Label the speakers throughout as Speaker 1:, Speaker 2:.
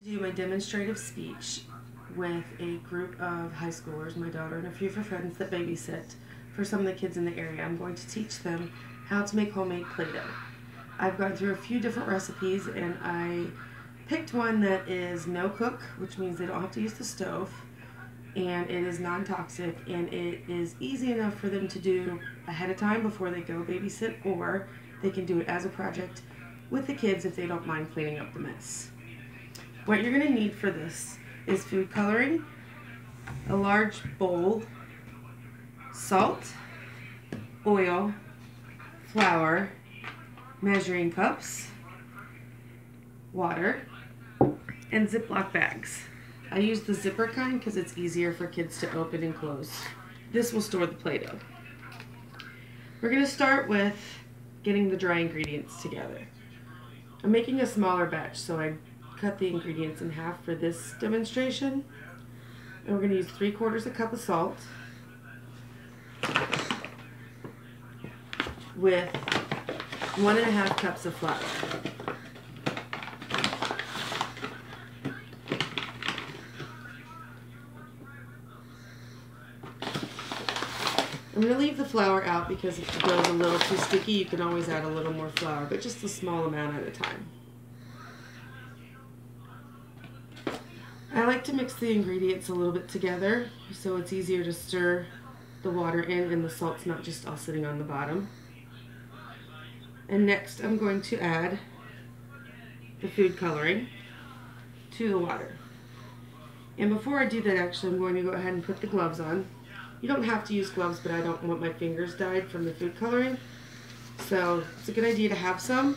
Speaker 1: Do my demonstrative speech with a group of high schoolers, my daughter and a few of her friends that babysit for some of the kids in the area. I'm going to teach them how to make homemade Play-Doh. I've gone through a few different recipes and I picked one that is no cook, which means they don't have to use the stove, and it is non-toxic, and it is easy enough for them to do ahead of time before they go babysit, or they can do it as a project with the kids if they don't mind cleaning up the mess. What you're going to need for this is food coloring, a large bowl, salt, oil, flour, measuring cups, water, and Ziploc bags. I use the zipper kind because it's easier for kids to open and close. This will store the Play-Doh. We're going to start with getting the dry ingredients together. I'm making a smaller batch, so I cut the ingredients in half for this demonstration. And we're going to use 3/4 cup of salt with 1.5 cups of flour. I'm going to leave the flour out because if the dough is a little too sticky, you can always add a little more flour, but just a small amount at a time. I like to mix the ingredients a little bit together so it's easier to stir the water in and the salt's not just all sitting on the bottom. And next I'm going to add the food coloring to the water. And before I do that, actually, I'm going to go ahead and put the gloves on. You don't have to use gloves, but I don't want my fingers dyed from the food coloring. So it's a good idea to have some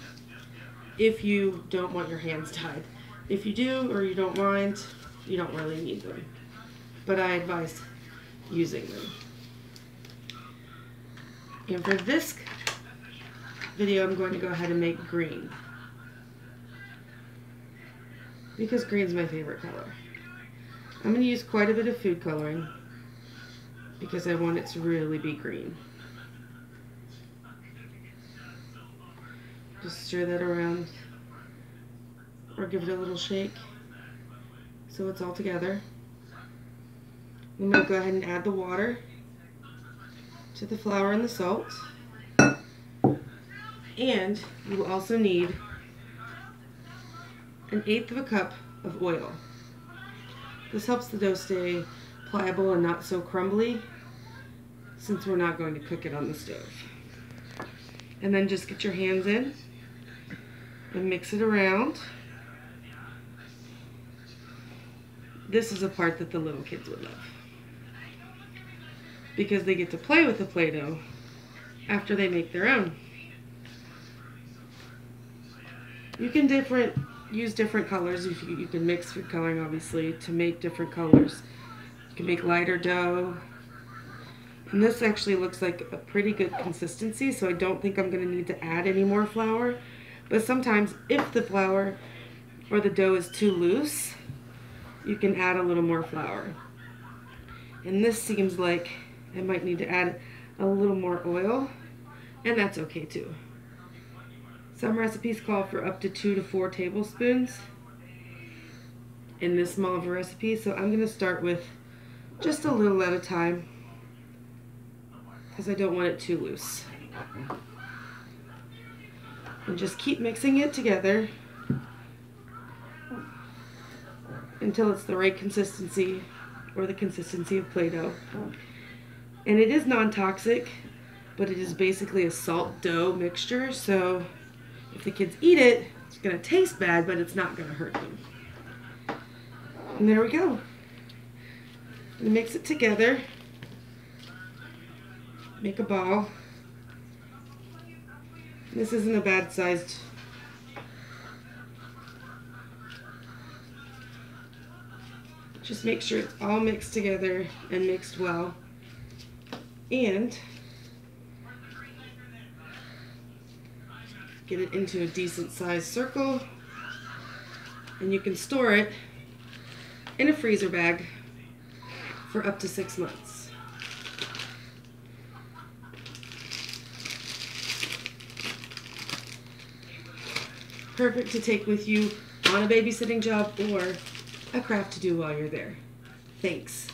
Speaker 1: if you don't want your hands dyed. If you do or you don't mind, you don't really need them. But I advise using them. And for this video, I'm going to go ahead and make green, because green's my favorite color. I'm going to use quite a bit of food coloring because I want it to really be green. Just stir that around or give it a little shake so it's all together. I'm going to go ahead and add the water to the flour and the salt. And you will also need 1/8 cup of oil. This helps the dough stay pliable and not so crumbly, since we're not going to cook it on the stove. And then just get your hands in and mix it around. This is a part that the little kids would love, because they get to play with the Play-Doh after they make their own. You can use different colors. You can mix food coloring, obviously, to make different colors. You can make lighter dough. And this actually looks like a pretty good consistency, so I don't think I'm going to need to add any more flour. But sometimes if the flour or the dough is too loose, you can add a little more flour. And this seems like I might need to add a little more oil, and that's okay too. Some recipes call for up to 2 to 4 tablespoons in this small of a recipe, so I'm going to start with just a little at a time because I don't want it too loose. And just keep mixing it together until it's the right consistency, or the consistency of Play-Doh. And it is non-toxic, but it is basically a salt dough mixture, so if the kids eat it, it's going to taste bad, but it's not going to hurt them. And there we go. And mix it together. Make a ball. This isn't a bad sized. Just make sure it's all mixed together and mixed well. And get it into a decent sized circle, and you can store it in a freezer bag for up to 6 months. Perfect to take with you on a babysitting job or a craft to do while you're there. Thanks.